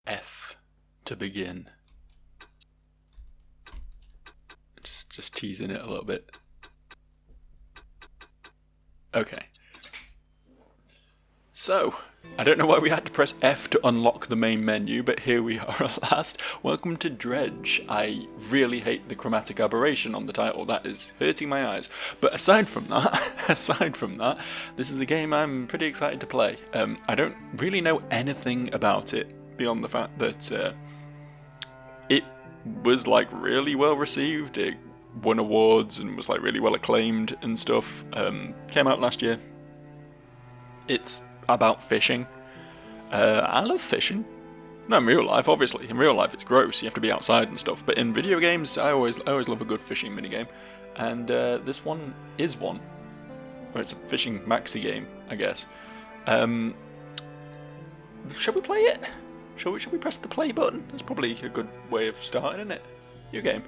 F to begin. Just teasing it a little bit. Okay. So, I don't know why we had to press F to unlock the main menu, but here we are at last. Welcome to Dredge. I really hate the chromatic aberration on the title. That is hurting my eyes. But aside from that, this is a game I'm pretty excited to play. I don't really know anything about it beyond the fact that it was like really well received. It won awards and was like really well acclaimed and stuff. Came out last year. It's about fishing. I love fishing. No, in real life, obviously. In real life, it's gross. You have to be outside and stuff. But in video games, I always love a good fishing minigame. And this one is one. Or it's a fishing maxi game, I guess. Shall we play it? Shall we press the play button? That's probably a good way of starting, isn't it? Your game.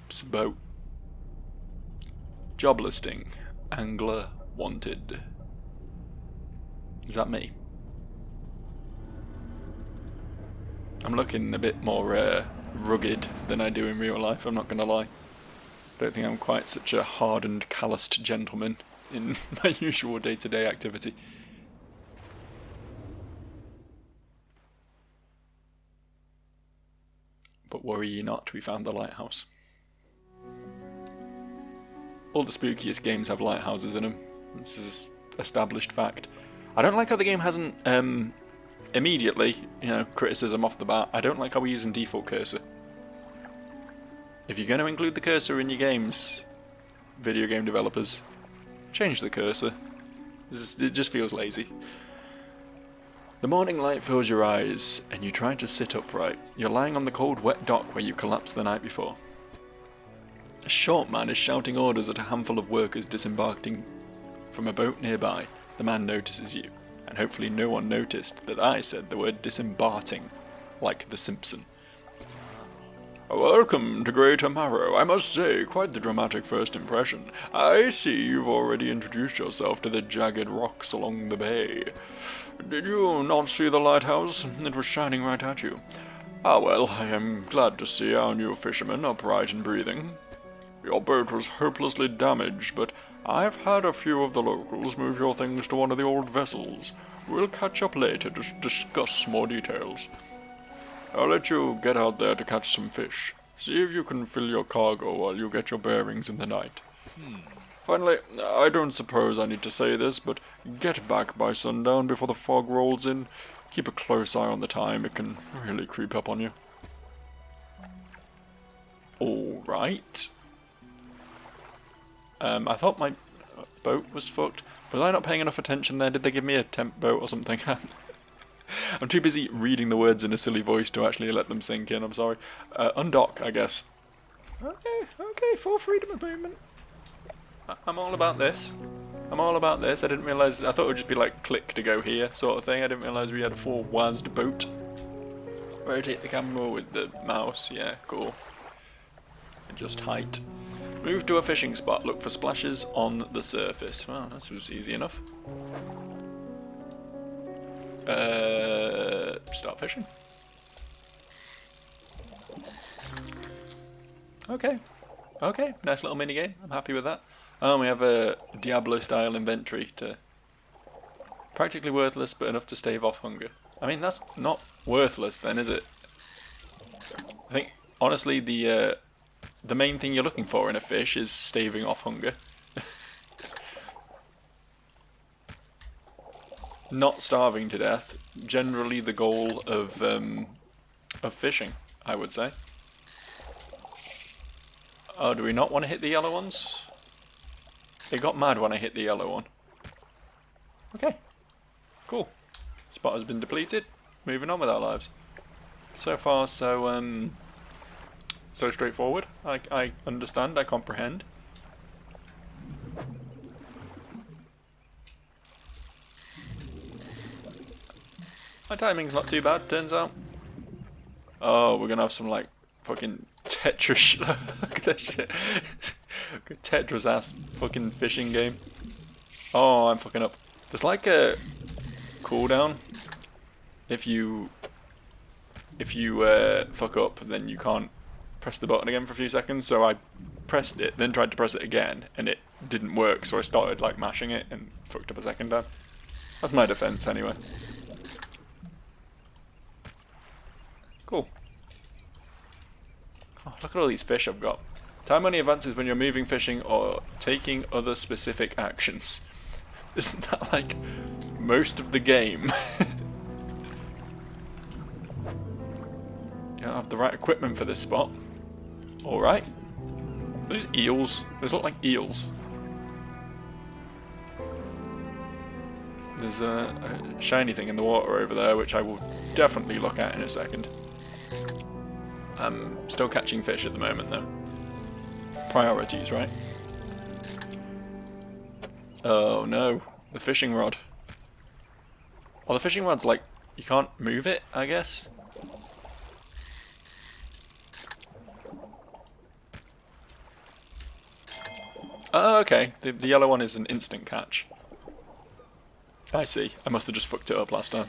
It's a boat. Job listing. Angler wanted. Is that me? I'm looking a bit more rugged than I do in real life, I'm not going to lie. Don't think I'm quite such a hardened, calloused gentleman in my usual day-to-day activity. But worry ye not, we found the lighthouse. All the spookiest games have lighthouses in them. This is established fact. I don't like how the game hasn't, immediately, criticism off the bat, I don't like how we're using default cursor. If you're going to include the cursor in your games, video game developers, change the cursor. It just feels lazy. The morning light fills your eyes, and you try to sit upright. You're lying on the cold, wet dock where you collapsed the night before. A short man is shouting orders at a handful of workers disembarking from a boat nearby. The man notices you, and hopefully no one noticed that I said the word disembarking, like The Simpson. Welcome to Great Amaro. I must say, quite the dramatic first impression. I see you've already introduced yourself to the jagged rocks along the bay. Did you not see the lighthouse? It was shining right at you. Ah well, I am glad to see our new fisherman upright and breathing. Your boat was hopelessly damaged, but I've had a few of the locals move your things to one of the old vessels. We'll catch up later to discuss more details. I'll let you get out there to catch some fish. See if you can fill your cargo while you get your bearings in the night. Finally, I don't suppose I need to say this, but get back by sundown before the fog rolls in. Keep a close eye on the time, it can really creep up on you. Alright. I thought my boat was fucked. Was I not paying enough attention there? Did they give me a temp boat or something? I'm too busy reading the words in a silly voice to actually let them sink in, I'm sorry. Undock, I guess. Okay, full freedom of movement. I'm all about this. I didn't realise, I thought it would just be like click to go here sort of thing. I didn't realise we had a full WASD boat. Rotate the camera with the mouse, yeah, cool. Adjust height. Move to a fishing spot, look for splashes on the surface. Well, that was easy enough. Start fishing. Okay, nice little mini game. I'm happy with that. Oh, we have a Diablo-style inventory to practically worthless, but enough to stave off hunger. I mean, that's not worthless, then, is it? I think honestly, the main thing you're looking for in a fish is staving off hunger. Not starving to death, generally the goal of fishing, I would say. Oh, do we not want to hit the yellow ones? It got mad when I hit the yellow one. Okay, cool. Spot has been depleted. Moving on with our lives. So far, so straightforward. I understand, I comprehend. My timing's not too bad, turns out. Oh, we're gonna have some like fucking Tetris. Look at that shit. Tetris ass fucking fishing game. Oh, I'm fucking up. There's like a cooldown. If you fuck up, then you can't press the button again for a few seconds. So I pressed it, then tried to press it again, and it didn't work. So I started like mashing it and fucked up a second time. That's my defense anyway. Cool. Oh, look at all these fish I've got. Time only advances when you're moving, fishing, or taking other specific actions. Isn't that like most of the game? You don't have the right equipment for this spot. Alright. Those eels. Those look like eels. There's a shiny thing in the water over there, which I will definitely look at in a second. I'm still catching fish at the moment, though. Priorities, right? Oh no, the fishing rod. Well, the fishing rod's like, you can't move it, I guess? Oh, okay, the yellow one is an instant catch. I see, I must have just fucked it up last time.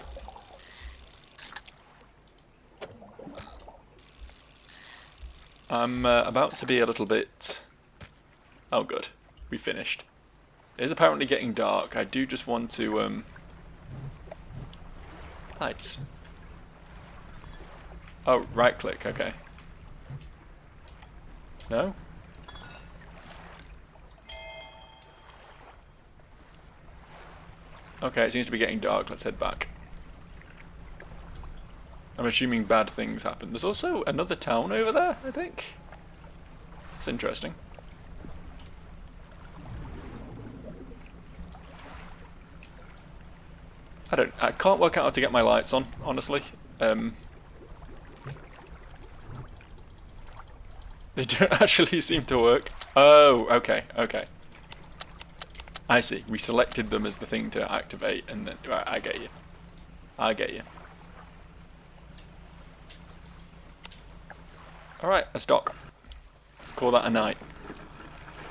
I'm about to be a little bit... Oh good, we finished. It is apparently getting dark. I do just want to... Lights. Oh, right click, okay. No? Okay, it seems to be getting dark. Let's head back. I'm assuming bad things happen. There's also another town over there, I think. It's interesting. I can't work out how to get my lights on, honestly. They don't actually seem to work. Oh, okay, okay. I see. We selected them as the thing to activate, and then I get you. I get you. Alright, let's dock. Let's call that a night.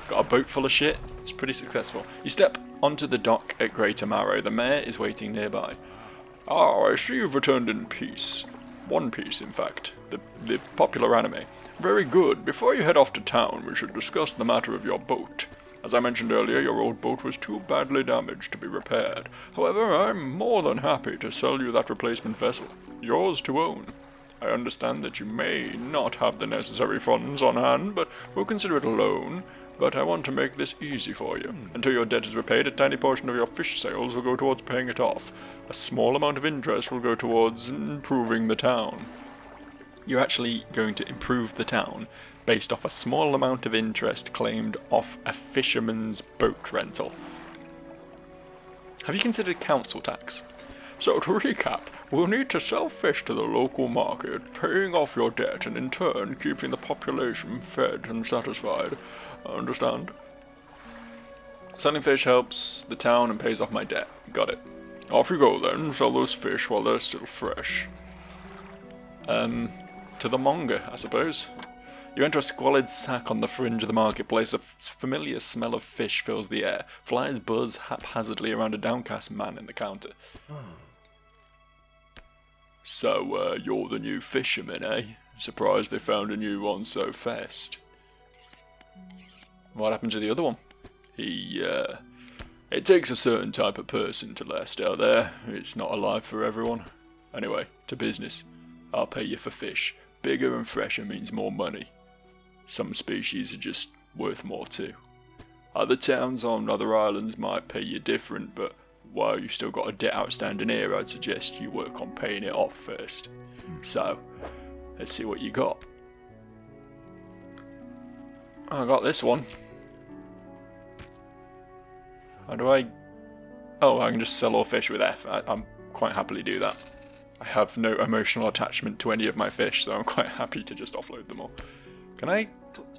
Got a boat full of shit. It's pretty successful. You step onto the dock at Greater Marrow. The mayor is waiting nearby. Ah, I see you've returned in peace. One Piece, in fact. The popular anime. Very good. Before you head off to town, we should discuss the matter of your boat. As I mentioned earlier, your old boat was too badly damaged to be repaired. However, I'm more than happy to sell you that replacement vessel. Yours to own. I understand that you may not have the necessary funds on hand, but we'll consider it a loan. But I want to make this easy for you. Until your debt is repaid, a tiny portion of your fish sales will go towards paying it off. A small amount of interest will go towards improving the town. You're actually going to improve the town based off a small amount of interest claimed off a fisherman's boat rental. Have you considered council tax? So to recap, we'll need to sell fish to the local market, paying off your debt and in turn keeping the population fed and satisfied. Understand? Selling fish helps the town and pays off my debt. Got it. Off you go then, sell those fish while they're still fresh. To the monger, I suppose. You enter a squalid sack on the fringe of the marketplace. A familiar smell of fish fills the air. Flies buzz haphazardly around a downcast man in the counter. So, you're the new fisherman, eh? Surprised they found a new one so fast. What happened to the other one? It takes a certain type of person to last out there. It's not a life for everyone. Anyway, to business. I'll pay you for fish. Bigger and fresher means more money. Some species are just worth more too. Other towns on other islands might pay you different, but while you've still got a debt outstanding here, I'd suggest you work on paying it off first. So, let's see what you got. I got this one. How do I... Oh, I can just sell all fish with F. I'm quite happily do that. I have no emotional attachment to any of my fish, so I'm quite happy to just offload them all. Can I...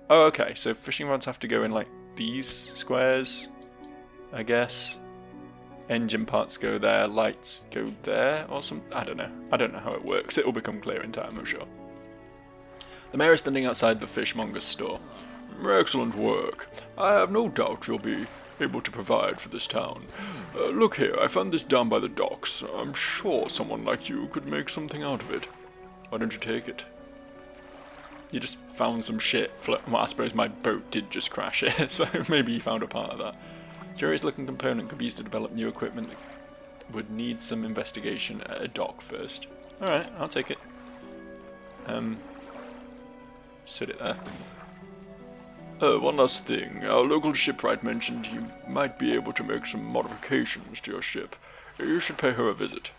Oh, okay, so fishing rods have to go in like these squares, I guess. Engine parts go there, lights go there, or something. I don't know. I don't know how it works. It will become clear in time, I'm sure. The mayor is standing outside the fishmonger's store. Excellent work. I have no doubt you'll be able to provide for this town. Look here, I found this down by the docks. I'm sure someone like you could make something out of it. Why don't you take it? You just found some shit. Well, I suppose my boat did just crash here, so maybe you found a part of that. Curious looking component could be used to develop new equipment that would need some investigation at a dock first. Alright, I'll take it. Sit it there. One last thing. Our local shipwright mentioned you might be able to make some modifications to your ship. You should pay her a visit.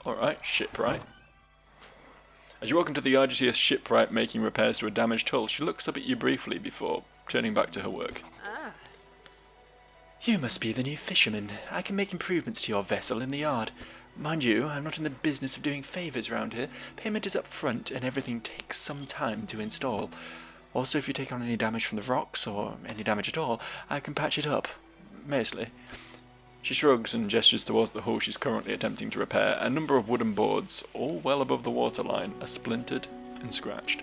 Alright, shipwright. As you walk into the yard, you see a shipwright making repairs to a damaged hull. She looks up at you briefly before turning back to her work. Ah. You must be the new fisherman. I can make improvements to your vessel in the yard. Mind you, I'm not in the business of doing favours round here. Payment is up front and everything takes some time to install. Also, if you take on any damage from the rocks, or any damage at all, I can patch it up. Mostly. She shrugs and gestures towards the hull she's currently attempting to repair. A number of wooden boards, all well above the waterline, are splintered and scratched.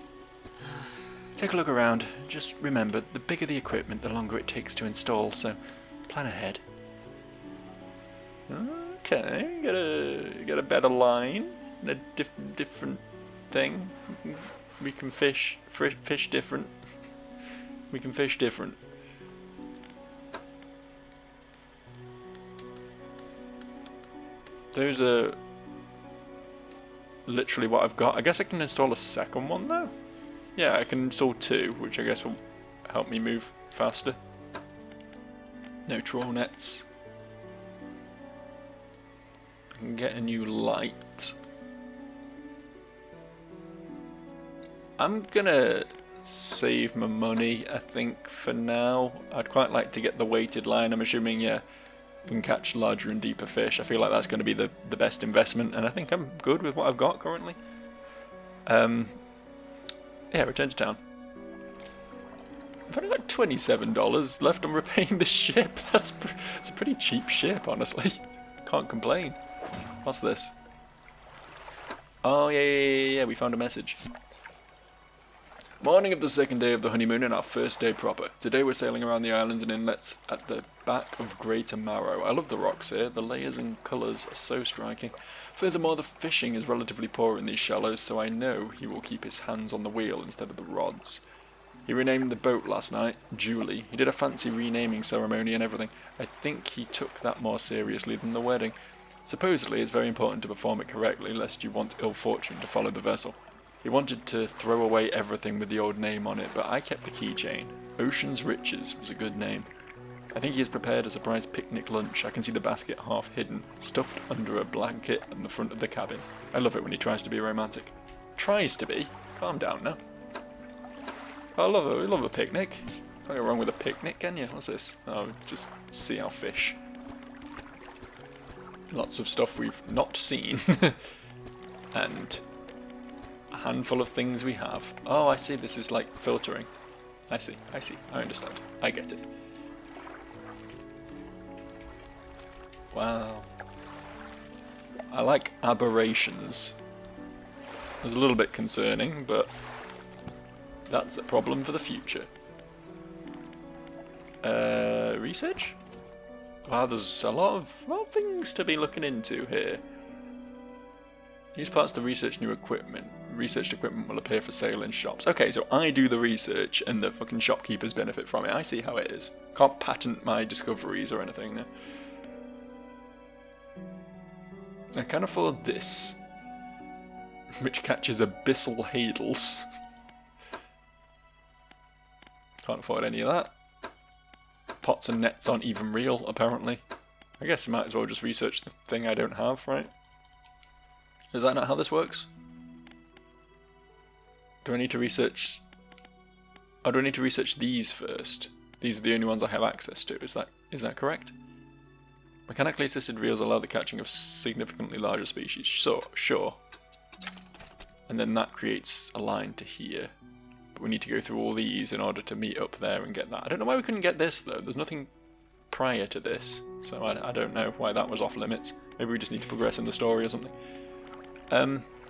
Take a look around. Just remember, the bigger the equipment, the longer it takes to install, so plan ahead. Okay, get a better line, and a different thing. We can fish different. We can fish different. Those are literally what I've got. I guess I can install a second one though. Yeah, I can install two, which I guess will help me move faster. No trawl nets. I can get a new light. I'm gonna save my money, I think, for now. I'd quite like to get the weighted line. I'm assuming, yeah, we can catch larger and deeper fish. I feel like that's going to be the best investment, and I think I'm good with what I've got currently. Yeah, return to town. I've only got $27 left on repaying the ship. It's a pretty cheap ship, honestly. Can't complain. What's this? Oh, yeah, we found a message. Morning of the second day of the honeymoon and our first day proper. Today we're sailing around the islands and inlets at the back of Greater Marrow. I love the rocks here. The layers and colours are so striking. Furthermore, the fishing is relatively poor in these shallows, so I know he will keep his hands on the wheel instead of the rods. He renamed the boat last night, Julie. He did a fancy renaming ceremony and everything. I think he took that more seriously than the wedding. Supposedly, it's very important to perform it correctly, lest you want ill fortune to follow the vessel. He wanted to throw away everything with the old name on it, but I kept the keychain. Ocean's Riches was a good name. I think he has prepared a surprise picnic lunch. I can see the basket half hidden, stuffed under a blanket in the front of the cabin. I love it when he tries to be romantic. Tries to be? Calm down now. I love a picnic. Can't go wrong with a picnic, can you? What's this? Oh, just see our fish. Lots of stuff we've not seen. And a handful of things we have. Oh, I see, this is like filtering. I see, I understand. I get it. Wow. I like aberrations. It's a little bit concerning, but that's a problem for the future. Research? Wow, there's a lot of things to be looking into here. Use parts to research new equipment. Researched equipment will appear for sale in shops. Okay, so I do the research and the fucking shopkeepers benefit from it. I see how it is. Can't patent my discoveries or anything. No. I can afford this, which catches abyssal hadals. Can't afford any of that. Pots and nets aren't even real, apparently. I guess I might as well just research the thing I don't have, right? Is that not how this works? Do I need to research... Oh, do I need to research these first? These are the only ones I have access to, is that correct? Mechanically assisted reels allow the catching of significantly larger species. So, sure. And then that creates a line to here. But we need to go through all these in order to meet up there and get that. I don't know why we couldn't get this, though. There's nothing prior to this. So I don't know why that was off limits. Maybe we just need to progress in the story or something.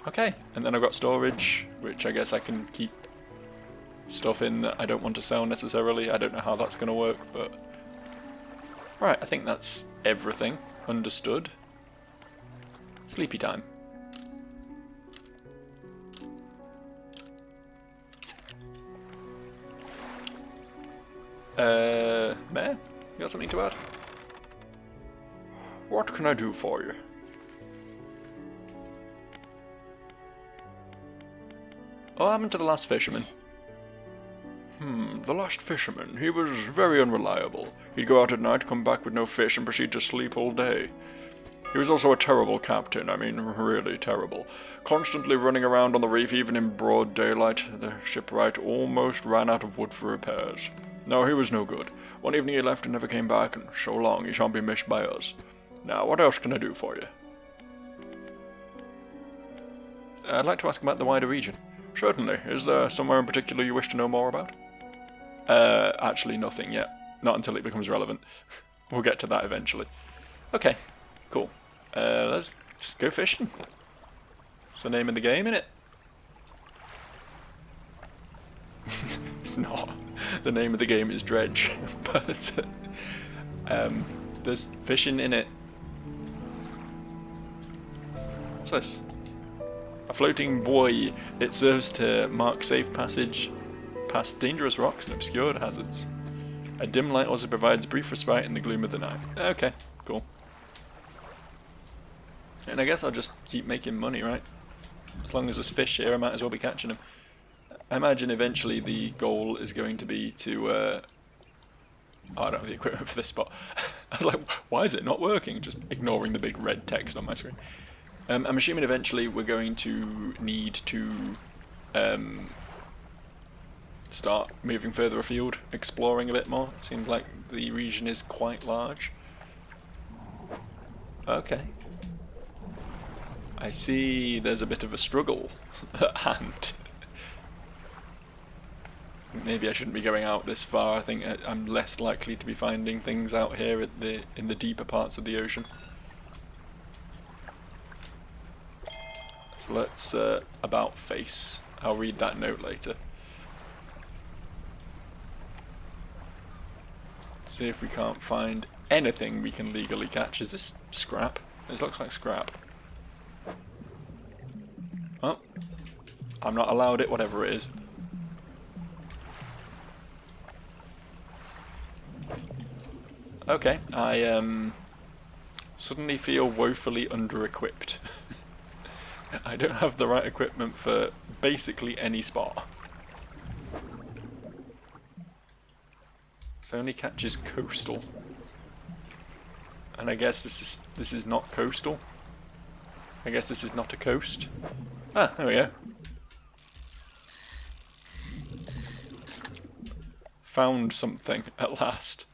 Okay. And then I've got storage, which I guess I can keep stuff in that I don't want to sell necessarily. I don't know how that's going to work, but... Right, I think that's everything. Understood. Sleepy time. Mayor? You got something to add? What can I do for you? What happened to the last fisherman? The last fisherman. He was very unreliable. He'd go out at night, come back with no fish, and proceed to sleep all day. He was also a terrible captain, I mean, really terrible. Constantly running around on the reef even in broad daylight. The shipwright almost ran out of wood for repairs. No, he was no good. One evening he left and never came back, and so long he shan't be missed by us. Now, what else can I do for you? I'd like to ask about the wider region. Certainly. Is there somewhere in particular you wish to know more about? Actually nothing yet. Not until it becomes relevant. We'll get to that eventually. Okay, cool. Let's just go fishing. It's the name of the game, innit? It's not. The name of the game is Dredge, but there's fishing in it. What's this? A floating buoy. It serves to mark safe passage past dangerous rocks and obscured hazards. A dim light also provides brief respite in the gloom of the night. Okay, cool. And I guess I'll just keep making money, right? As long as there's fish here, I might as well be catching them. I imagine eventually the goal is going to be to... Oh, I don't have the equipment for this spot. I was like, why is it not working? Just ignoring the big red text on my screen. I'm assuming eventually we're going to need to start moving further afield, exploring a bit more. Seems like the region is quite large. Okay. I see there's a bit of a struggle at hand. Maybe I shouldn't be going out this far. I think I'm less likely to be finding things out here at in the deeper parts of the ocean. So let's about face. I'll read that note later. See if we can't find anything we can legally catch. Is this scrap? This looks like scrap. Well, I'm not allowed it, whatever it is. Okay, I suddenly feel woefully under-equipped. I don't have the right equipment for basically any spot. This only catches coastal. And I guess this is not coastal. I guess this is not a coast. Ah, there we go. Found something at last.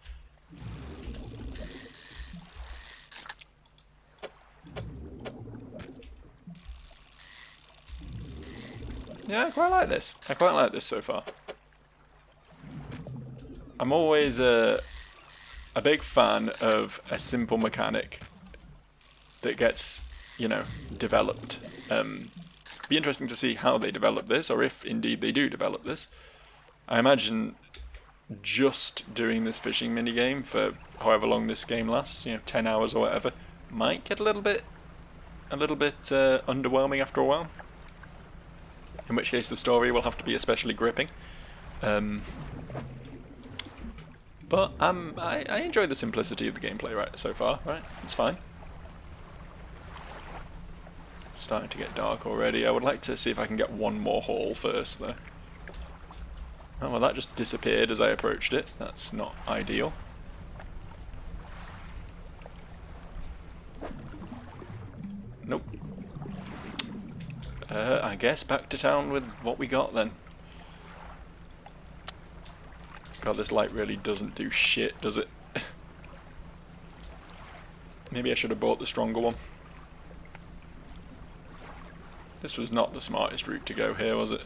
Yeah, I quite like this. I quite like this so far. I'm always a big fan of a simple mechanic that gets, you know, developed. Be interesting to see how they develop this, or if indeed they do develop this. I imagine just doing this fishing minigame for however long this game lasts, you know, 10 hours or whatever, might get a little bit underwhelming after a while. In which case the story will have to be especially gripping. But I enjoy the simplicity of the gameplay right so far, right? It's fine. It's starting to get dark already. I would like to see if I can get one more haul first, though. Oh, well, that just disappeared as I approached it. That's not ideal. Nope. I guess back to town with what we got then. God, this light really doesn't do shit, does it? Maybe I should have bought the stronger one. This was not the smartest route to go here, was it?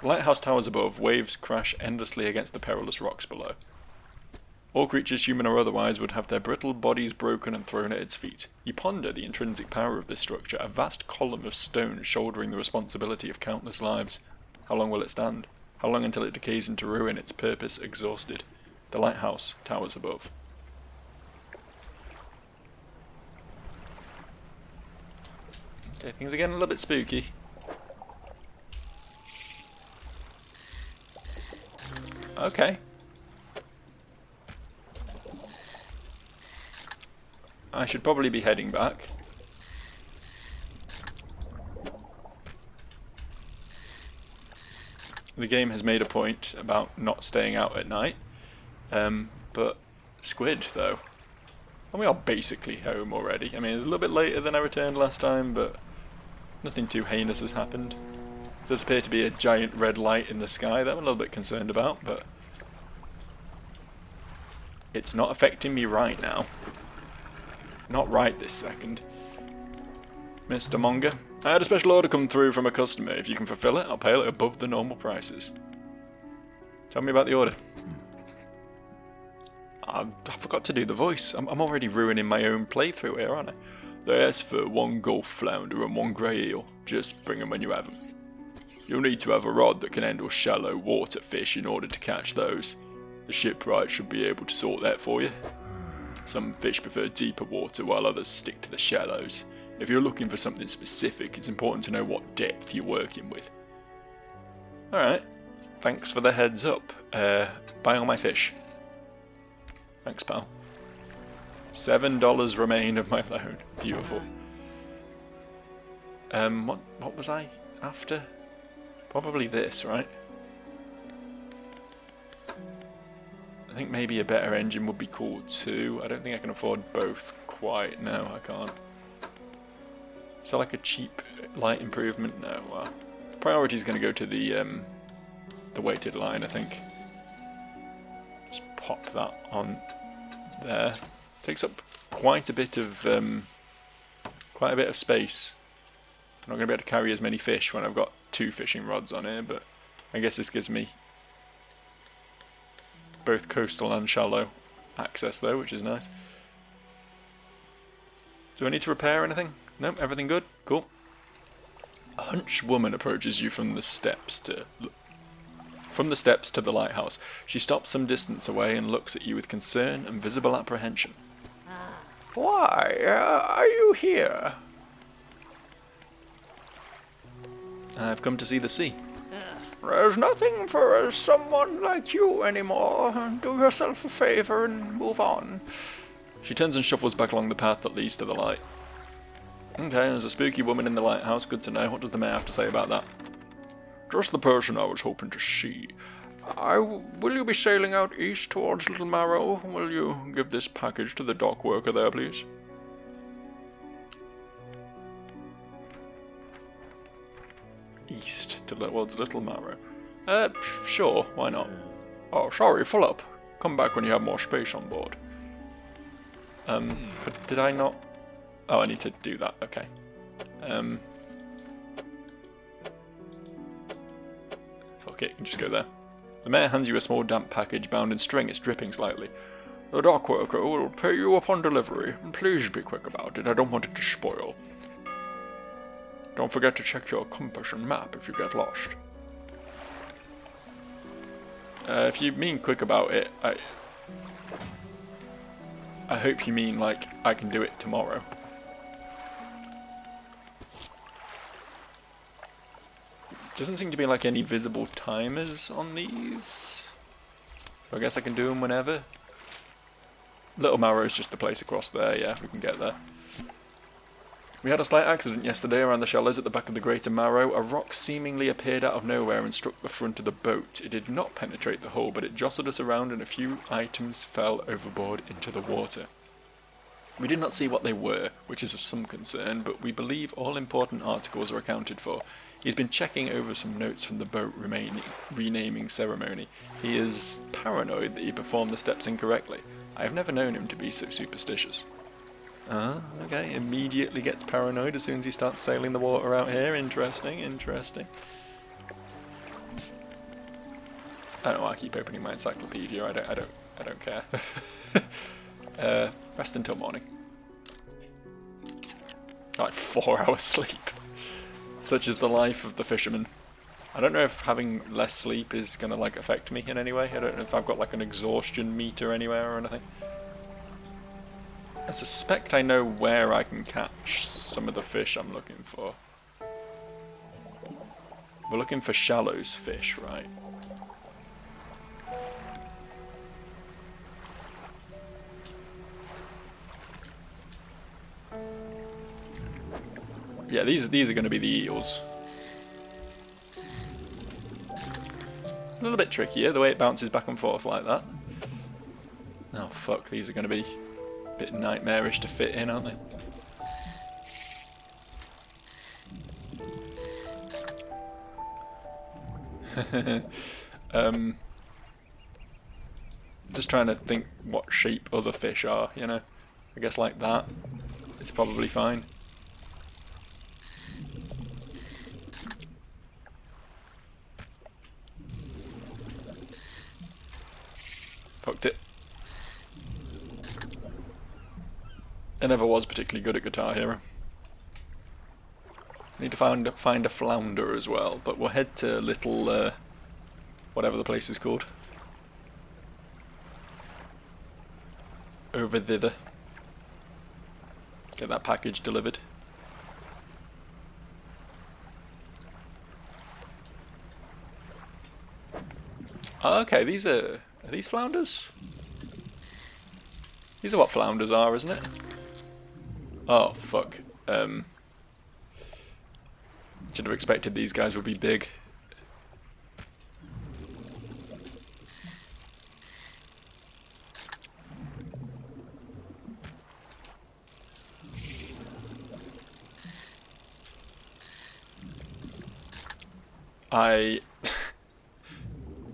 Lighthouse towers above, waves crash endlessly against the perilous rocks below. All creatures, human or otherwise, would have their brittle bodies broken and thrown at its feet. You ponder the intrinsic power of this structure, a vast column of stone shouldering the responsibility of countless lives. How long will it stand? How long until it decays into ruin, its purpose exhausted? The lighthouse towers above. Okay, things are getting a little bit spooky. Okay. I should probably be heading back. The game has made a point about not staying out at night. But squid, though. And we are basically home already. I mean, it's a little bit later than I returned last time, but nothing too heinous has happened. There does appear to be a giant red light in the sky that I'm a little bit concerned about, but it's not affecting me right now. Not right this second. Mr. Monger, I had a special order come through from a customer. If you can fulfill it, I'll pay it above the normal prices. Tell me about the order. I forgot to do the voice. I'm already ruining my own playthrough here, aren't I? They asked for 1 gulf flounder and 1 grey eel. Just bring them when you have them. You'll need to have a rod that can handle shallow water fish in order to catch those. The shipwright should be able to sort that for you. Some fish prefer deeper water while others stick to the shallows. If you're looking for something specific, it's important to know what depth you're working with. Alright, thanks for the heads up. Buy all my fish. Thanks, pal. $7 remain of my loan. Beautiful. What was I after? Probably this, right? I think maybe a better engine would be cool too. I don't think I can afford both quite. No, I can't. Is that like a cheap light improvement? No. Well, priority is going to go to the weighted line, I think. Just pop that on there. Takes up quite a bit of space. I'm not going to be able to carry as many fish when I've got 2 fishing rods on here, but I guess this gives me both coastal and shallow access though, which is nice. Do I need to repair anything? Nope, everything good? Cool. A hunched woman approaches you from the steps to the lighthouse. She stops some distance away and looks at you with concern and visible apprehension. Why are you here? I've come to see the sea. There's nothing for someone like you anymore. Do yourself a favour and move on. She turns and shuffles back along the path that leads to the light. Okay, there's a spooky woman in the lighthouse. Good to know. What does the mayor have to say about that? Just the person I was hoping to see. Will you be sailing out east towards Little Marrow? Will you give this package to the dock worker there, please? East towards Little Marrow. Sure, why not? Oh, sorry, full up. Come back when you have more space on board. But did I not? Oh, I need to do that, okay. Fuck it, you can just go there. The mayor hands you a small damp package bound in string. It's dripping slightly. The dock worker will pay you upon delivery. Please be quick about it, I don't want it to spoil. Don't forget to check your compass and map if you get lost. If you mean quick about it, I hope you mean like I can do it tomorrow. Doesn't seem to be like any visible timers on these. So I guess I can do them whenever. Little Marrow's just the place across there, yeah, we can get there. We had a slight accident yesterday around the shallows at the back of the Greater Marrow. A rock seemingly appeared out of nowhere and struck the front of the boat. It did not penetrate the hull, but it jostled us around and a few items fell overboard into the water. We did not see what they were, which is of some concern, but we believe all important articles are accounted for. He's been checking over some notes from the boat renaming ceremony. He is paranoid that he performed the steps incorrectly. I have never known him to be so superstitious. Okay, immediately gets paranoid as soon as he starts sailing the water out here. Interesting, interesting. I don't know why I keep opening my encyclopedia. I don't care. Rest until morning. Like 4 hours sleep. Such is the life of the fisherman. I don't know if having less sleep is gonna like affect me in any way. I don't know if I've got like an exhaustion meter anywhere or anything. I suspect I know where I can catch some of the fish I'm looking for. We're looking for shallows fish, right? Yeah, these are going to be the eels. A little bit trickier, the way it bounces back and forth like that. Oh fuck, these are going to be a bit nightmarish to fit in, aren't they? Just trying to think what shape other fish are, you know. I guess like that. It's probably fine. Hooked it. I never was particularly good at Guitar Hero. I need to find a flounder as well, but we'll head to little whatever the place is called. Over thither. Get that package delivered. Oh, okay, are these flounders? These are what flounders are, isn't it? Oh, fuck. Should have expected these guys would be big.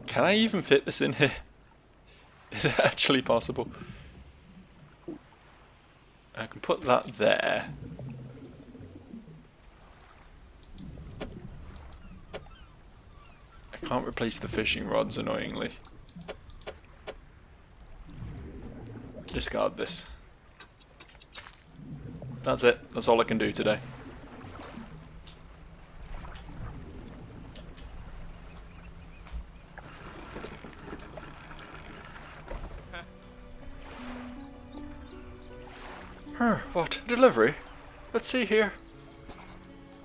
Can I even fit this in here? Is it actually possible? I can put that there. I can't replace the fishing rods, annoyingly. Discard this. That's it. That's all I can do today. What? Delivery? Let's see here.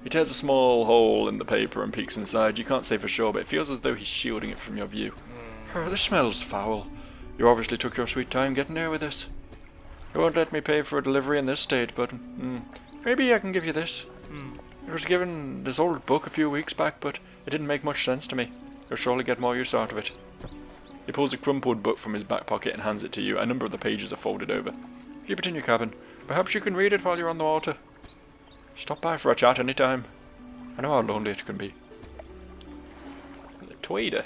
He tears a small hole in the paper and peeks inside. You can't say for sure, but it feels as though he's shielding it from your view. This smells foul. You obviously took your sweet time getting there with this. You won't let me pay for a delivery in this state, but maybe I can give you this. I was given this old book a few weeks back, but it didn't make much sense to me. You'll surely get more use out of it. He pulls a crumpled book from his back pocket and hands it to you. A number of the pages are folded over. Keep it in your cabin. Perhaps you can read it while you're on the water. Stop by for a chat any time. I know how lonely it can be. The Tweeder.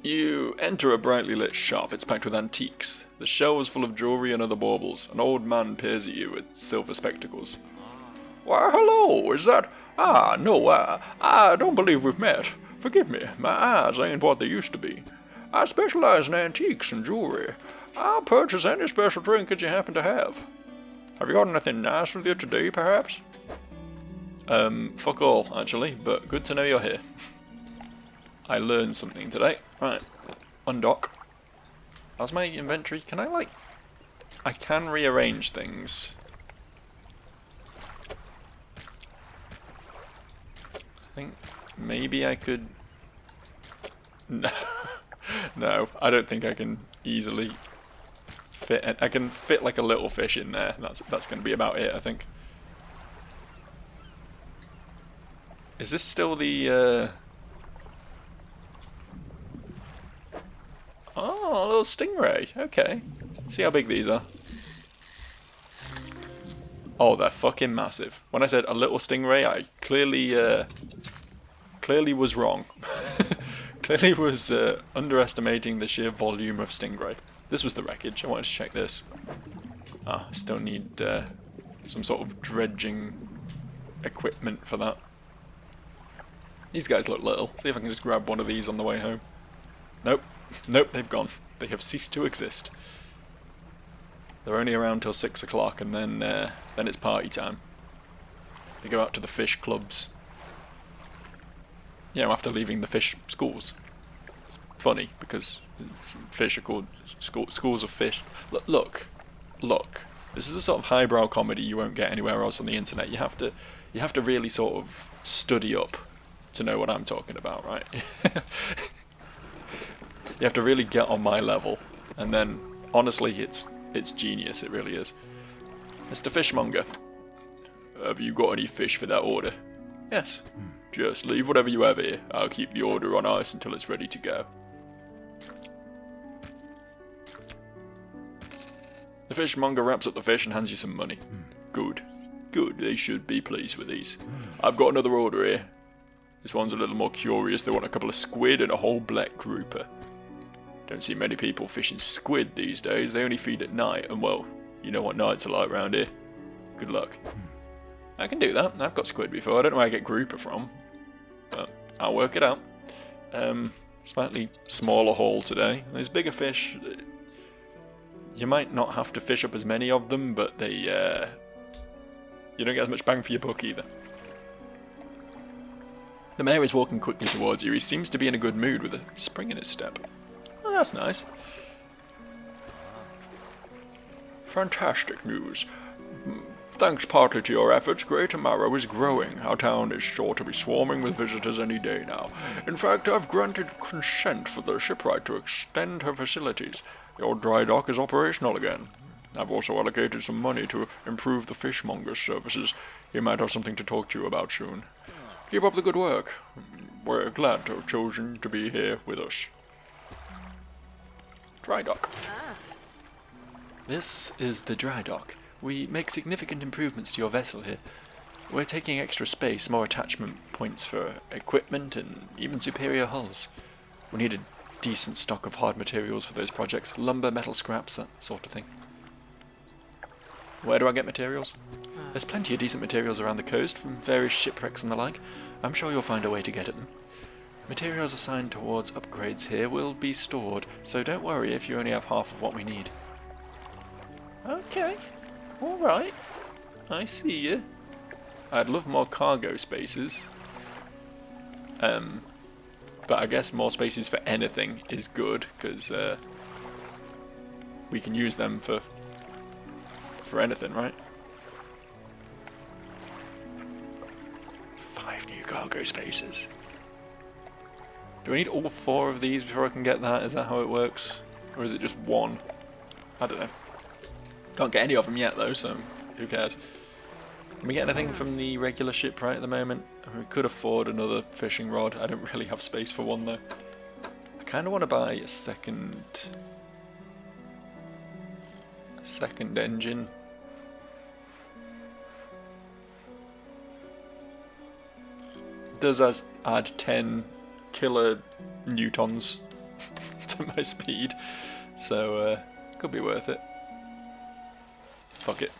You enter a brightly lit shop. It's packed with antiques. The shelves full of jewellery and other baubles. An old man peers at you with silver spectacles. Why, hello, is that... Ah, no, I don't believe we've met. Forgive me, my eyes ain't what they used to be. I specialize in antiques and jewellery. I'll purchase any special trinkets you happen to have. Have you got anything nice with you today, perhaps? Fuck all, actually, but good to know you're here. I learned something today. Right, undock. How's my inventory? Can I, like... I can rearrange things. I think maybe I could... No, no, I don't think I can easily... fit. I can fit like a little fish in there. That's going to be about it, I think. Is this still the? Oh, a little stingray. Okay. See how big these are. Oh, they're fucking massive. When I said a little stingray, I clearly was wrong. Clearly was underestimating the sheer volume of stingray. This was the wreckage. I wanted to check this. Ah, I still need some sort of dredging equipment for that. These guys look little. See if I can just grab one of these on the way home. Nope. Nope, they've gone. They have ceased to exist. They're only around till 6 o'clock and then it's party time. They go out to the fish clubs. after leaving the fish schools. It's funny because fish are called schools of fish. Look. This is the sort of highbrow comedy you won't get anywhere else on the internet. You have to really sort of study up to know what I'm talking about, right? You have to really get on my level, and then honestly, it's genius. It really is. Mr. Fishmonger, have you got any fish for that order? Yes. Just leave whatever you have here. I'll keep the order on ice until it's ready to go. The fishmonger wraps up the fish and hands you some money. Good. They should be pleased with these. I've got another order here. This one's a little more curious. They want a couple of squid and a whole black grouper. Don't see many people fishing squid these days. They only feed at night, and well, you know what nights are like around here. Good luck. I can do that. I've got squid before. I don't know where I get grouper from, but I'll work it out. Slightly smaller haul today. Those bigger fish, you might not have to fish up as many of them, but they, you don't get as much bang for your buck either. The mayor is walking quickly towards you. He seems to be in a good mood with a spring in his step. Oh, that's nice. Fantastic news. Thanks partly to your efforts, Greater Marrow is growing. Our town is sure to be swarming with visitors any day now. In fact, I've granted consent for the shipwright to extend her facilities. Your dry dock is operational again. I've also allocated some money to improve the fishmonger's services. He might have something to talk to you about soon. Keep up the good work. We're glad to have chosen to be here with us. Dry dock. This is the dry dock. We make significant improvements to your vessel here. We're taking extra space, more attachment points for equipment, and even superior hulls. We need a decent stock of hard materials for those projects. Lumber, metal scraps, that sort of thing. Where do I get materials? There's plenty of decent materials around the coast, from various shipwrecks and the like. I'm sure you'll find a way to get at them. Materials assigned towards upgrades here will be stored, so don't worry if you only have half of what we need. Okay. Alright. I see you. I'd love more cargo spaces. But I guess more spaces for anything is good, because we can use them for anything, right? 5 new cargo spaces. Do I need all 4 of these before I can get that? Is that how it works? Or is it just 1? I don't know. Can't get any of them yet though, so who cares? Can we get anything from the regular ship right at the moment? I mean, we could afford another fishing rod. I don't really have space for one though. I kind of want to buy a second engine. It does add 10 killer newtons to my speed, so could be worth it. Fuck it.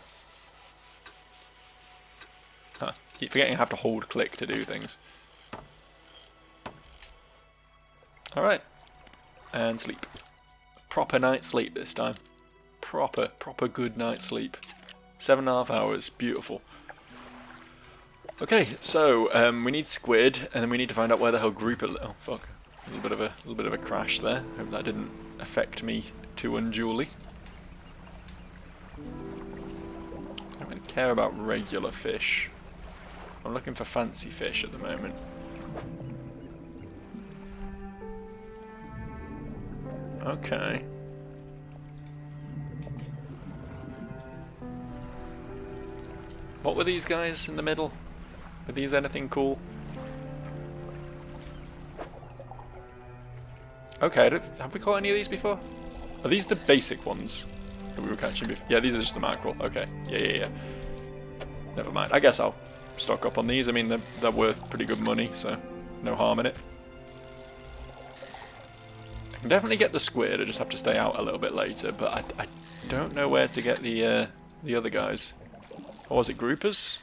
Huh. Keep forgetting I have to hold click to do things. Alright. And sleep. Proper night's sleep this time. Proper good night's sleep. 7.5 hours. Beautiful. Okay, so we need squid, and then we need to find out where the hell grouper. Oh fuck! A little bit of a crash there. Hope that didn't affect me too unduly. I don't really care about regular fish. I'm looking for fancy fish at the moment. Okay. What were these guys in the middle? Are these anything cool? Okay, have we caught any of these before? Are these the basic ones that we were catching before? Yeah, these are just the mackerel. Okay, yeah. Never mind. I guess I'll stock up on these. I mean, they're worth pretty good money, so no harm in it. I can definitely get the squid. I just have to stay out a little bit later, but I don't know where to get the other guys. Or was it groupers?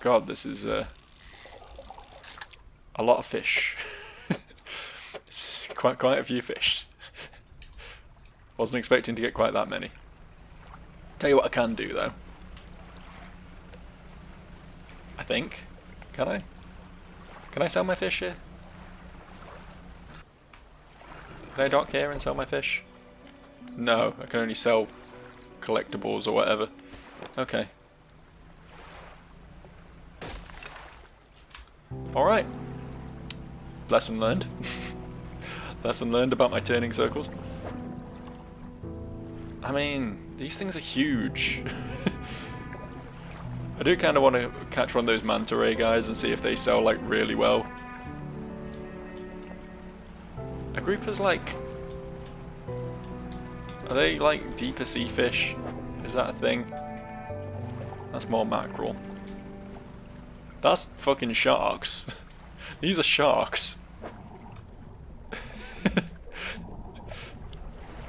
God, this is a lot of fish. It's quite a few fish. Wasn't expecting to get quite that many. Tell you what I can do though. I think. Can I? Can I sell my fish here? Can I dock here and sell my fish? No, I can only sell collectibles or whatever. Okay. Alright. Lesson learned. Lesson learned about my turning circles. I mean, these things are huge. I do kind of want to catch one of those manta ray guys and see if they sell like really well. A grouper's like... Are they like deeper sea fish? Is that a thing? That's more mackerel. That's fucking sharks. These are sharks.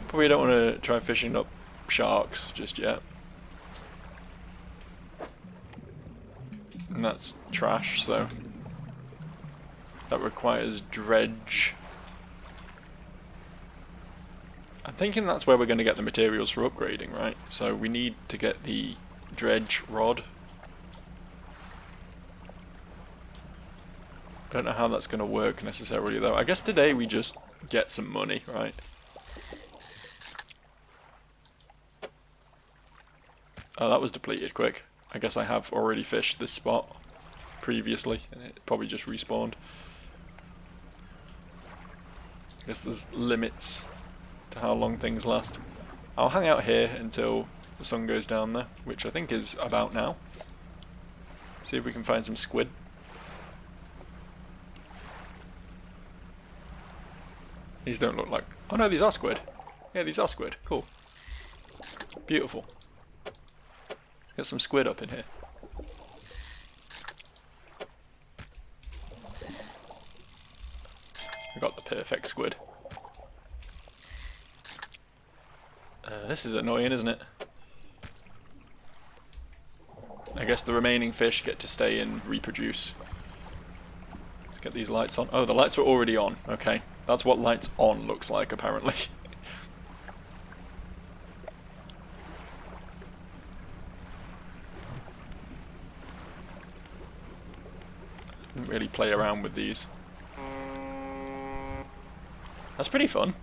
Probably don't want to try fishing up sharks just yet. And that's trash, so that requires dredge. I'm thinking that's where we're going to get the materials for upgrading, right? So we need to get the dredge rod. I don't know how that's going to work necessarily though. I guess today we just get some money, right? Oh, that was depleted quick. I guess I have already fished this spot previously and it probably just respawned. I guess there's limits to how long things last. I'll hang out here until the sun goes down there, which I think is about now. See if we can find some squid. These don't look like... Oh no, these are squid. Yeah, these are squid. Cool. Beautiful. Let's get some squid up in here. I got the perfect squid. This is annoying, isn't it? I guess the remaining fish get to stay and reproduce. Let's get these lights on. Oh, the lights are already on. Okay. That's what lights on looks like, apparently. Didn't really play around with these. That's pretty fun.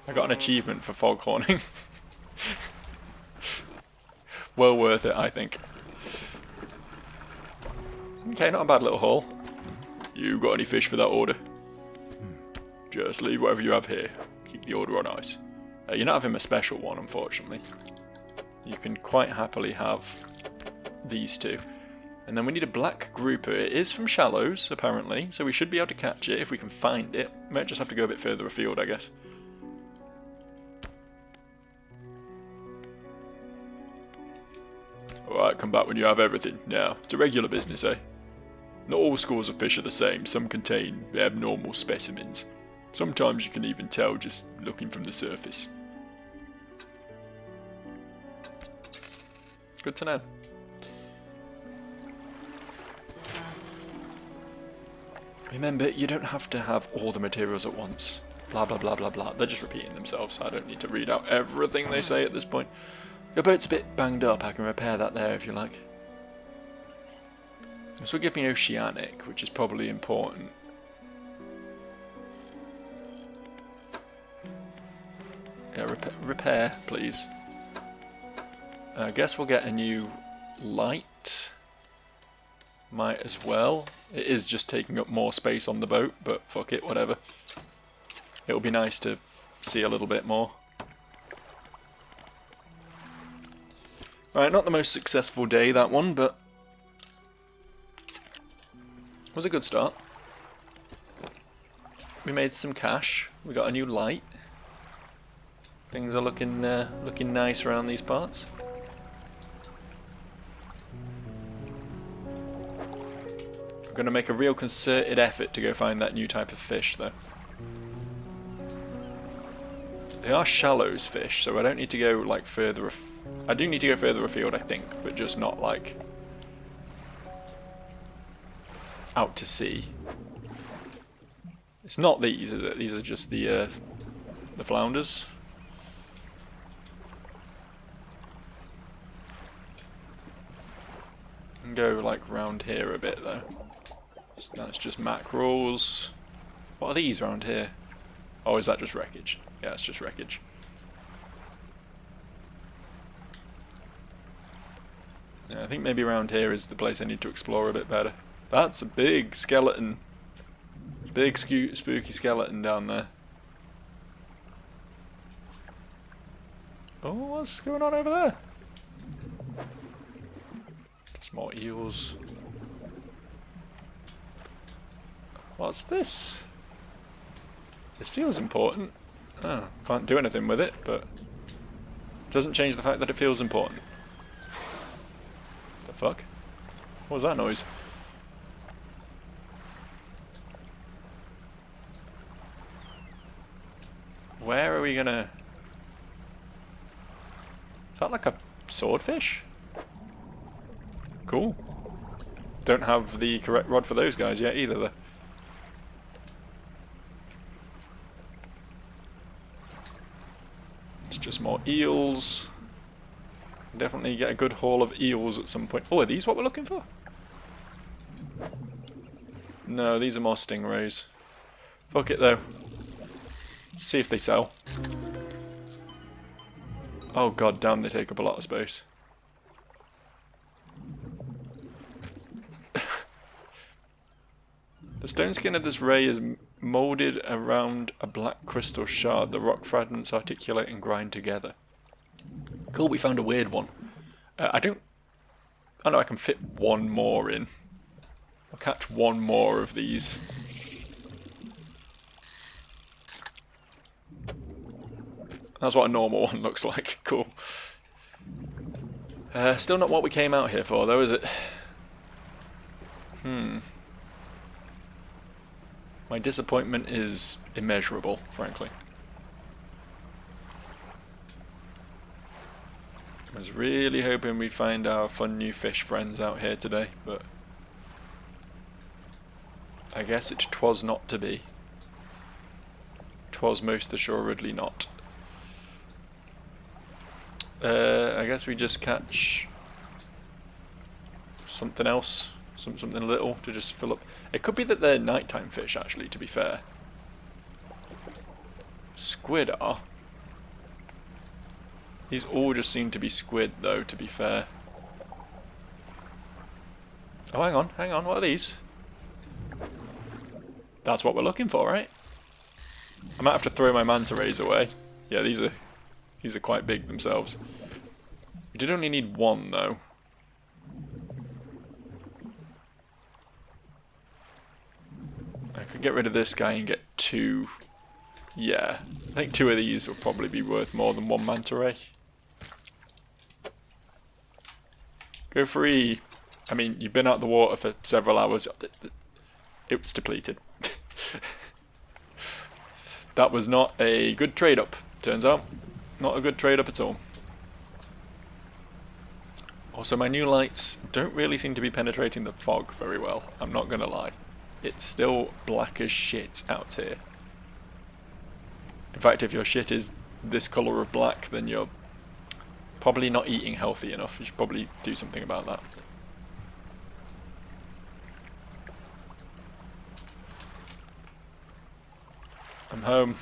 I got an achievement for foghorning. Well worth it, I think. Okay, not a bad little haul. You got any fish for that order? Just leave whatever you have here. Keep the order on ice. You're not having a special one, unfortunately. You can quite happily have these two. And then we need a black grouper. It is from shallows, apparently, so we should be able to catch it if we can find it. Might just have to go a bit further afield, I guess. Alright, come back when you have everything. Now, it's a regular business, eh? Not all schools of fish are the same. Some contain abnormal specimens. Sometimes you can even tell just looking from the surface. Good to know. Remember, you don't have to have all the materials at once. Blah blah blah blah blah. They're just repeating themselves, so I don't need to read out everything they say at this point. Your boat's a bit banged up, I can repair that there if you like. This will give me Oceanic, which is probably important. Yeah, repair, please. I guess we'll get a new light. Might as well. It is just taking up more space on the boat, but fuck it, whatever. It'll be nice to see a little bit more. Alright, not the most successful day, that one, but it was a good start. We made some cash. We got a new light. Things are looking nice around these parts. I'm going to make a real concerted effort to go find that new type of fish, though. They are shallows fish, so I don't need to go like further. I do need to go further afield, I think, but just not like out to sea. It's not these, is it? These are just the flounders. And go like round here a bit though. That's just mackerels. What are these around here? Oh, is that just wreckage? Yeah, it's just wreckage. Yeah, I think maybe around here is the place I need to explore a bit better. That's a big skeleton. Big spooky skeleton down there. Oh, what's going on over there? Just more eels. What's this? This feels important. Oh, can't do anything with it, but doesn't change the fact that it feels important. The fuck? What was that noise? Where are we gonna... Is that like a swordfish? Cool. Don't have the correct rod for those guys yet either though. It's just more eels. Definitely get a good haul of eels at some point. Oh, are these what we're looking for? No, these are more stingrays. Fuck it though. See if they sell. Oh god damn, they take up a lot of space. The stone skin of this ray is moulded around a black crystal shard. The rock fragments articulate and grind together. Cool, we found a weird one. I know I can fit one more in. I'll catch one more of these. That's what a normal one looks like. Cool. Still not what we came out here for though, is it? My disappointment is immeasurable, frankly. I was really hoping we'd find our fun new fish friends out here today, but I guess it 'twas not to be. 'Twas most assuredly not. I guess we just catch something else, something little to just fill up. It could be that they're nighttime fish, actually, to be fair. Squid are. These all just seem to be squid, though, to be fair. Oh, hang on, what are these? That's what we're looking for, right? I might have to throw my manta rays away. Yeah, these are quite big themselves. We did only need one, though. I could get rid of this guy and get two. Yeah, I think two of these will probably be worth more than one manta ray. Go free! I mean, you've been out the water for several hours. It was depleted. That was not a good trade-up, turns out. Not a good trade-up at all. Also, my new lights don't really seem to be penetrating the fog very well, I'm not gonna lie. It's still black as shit out here. In fact, if your shit is this colour of black, then you're probably not eating healthy enough. You should probably do something about that. I'm home.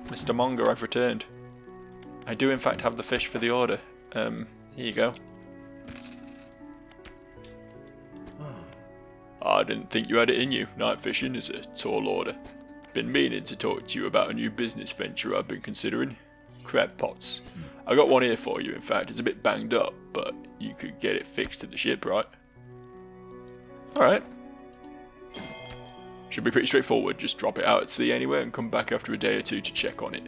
Mr. Monger, I've returned. I do in fact have the fish for the order. Here you go. I didn't think you had it in you. Night fishing is a tall order. Been meaning to talk to you about a new business venture I've been considering. Crab pots. I got one here for you, in fact. It's a bit banged up, but you could get it fixed to the ship, right? Alright. Should be pretty straightforward. Just drop it out at sea anywhere and come back after a day or two to check on it.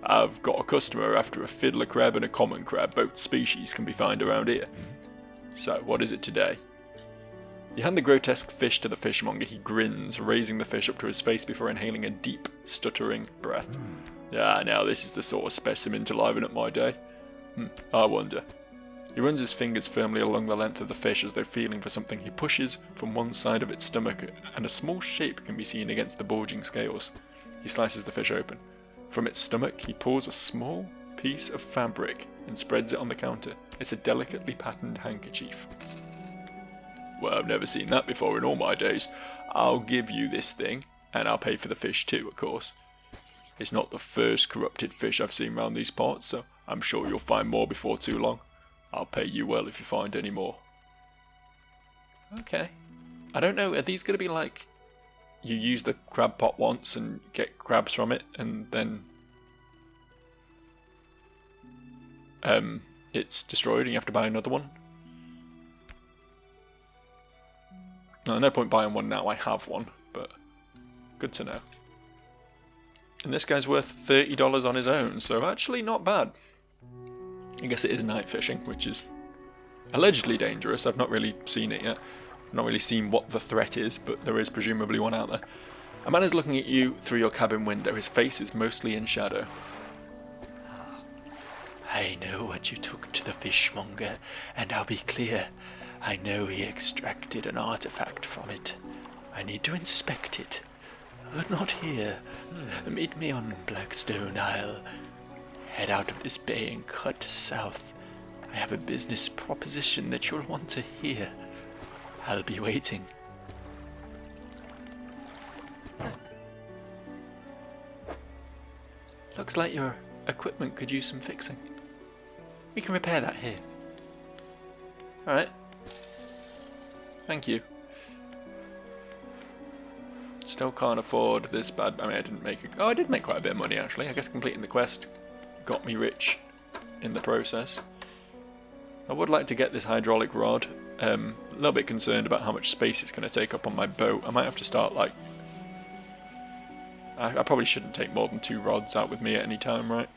I've got a customer after a fiddler crab and a common crab. Both species can be found around here. So, what is it today? You hand the grotesque fish to the fishmonger. He grins, raising the fish up to his face before inhaling a deep, stuttering breath. Ah, now this is the sort of specimen to liven up my day. I wonder. He runs his fingers firmly along the length of the fish as though feeling for something. He pushes from one side of its stomach and a small shape can be seen against the bulging scales. He slices the fish open. From its stomach he pulls a small piece of fabric and spreads it on the counter. It's a delicately patterned handkerchief. Well, I've never seen that before in all my days. I'll give you this thing, and I'll pay for the fish too, of course. It's not the first corrupted fish I've seen round these parts, so I'm sure you'll find more before too long. I'll pay you well if you find any more. Okay. I don't know, are these going to be like, you use the crab pot once and get crabs from it, and then it's destroyed and you have to buy another one? No, no point buying one now, I have one, but good to know. And this guy's worth $30 on his own, so actually not bad. I guess it is night fishing, which is allegedly dangerous. I've not really seen it yet. I've not really seen what the threat is, but there is presumably one out there. A man is looking at you through your cabin window. His face is mostly in shadow. I know what you took to the fishmonger, and I'll be clear. I know he extracted an artifact from it. I need to inspect it. But not here. Meet me on Blackstone. I'll head out of this bay and cut south. I have a business proposition that you'll want to hear. I'll be waiting. Looks like your equipment could use some fixing. We can repair that here. Alright. Thank you. Still can't afford this bad. I mean, I didn't make it. Oh, I did make quite a bit of money actually. I guess completing the quest got me rich in the process. I would like to get this hydraulic rod. A little bit concerned about how much space it's going to take up on my boat. I might have to start like. I probably shouldn't take more than 2 rods out with me at any time, right?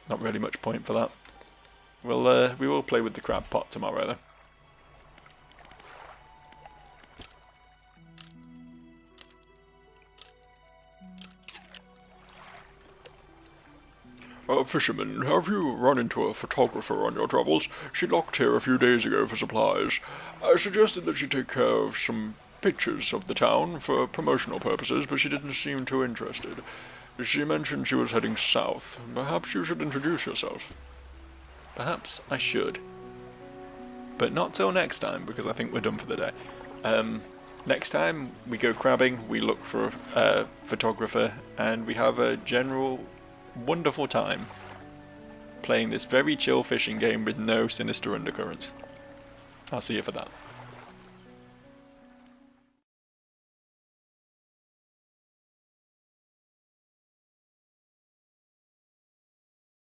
Not really much point for that. We will play with the crab pot tomorrow though. Fisherman, have you run into a photographer on your travels? She locked here a few days ago for supplies. I suggested that she take care of some pictures of the town for promotional purposes, but she didn't seem too interested. She mentioned she was heading south. Perhaps you should introduce yourself. Perhaps I should. But not till next time, because I think we're done for the day. Next time we go crabbing, we look for a photographer, and we have a general wonderful time playing this very chill fishing game with no sinister undercurrents. I'll see you for that.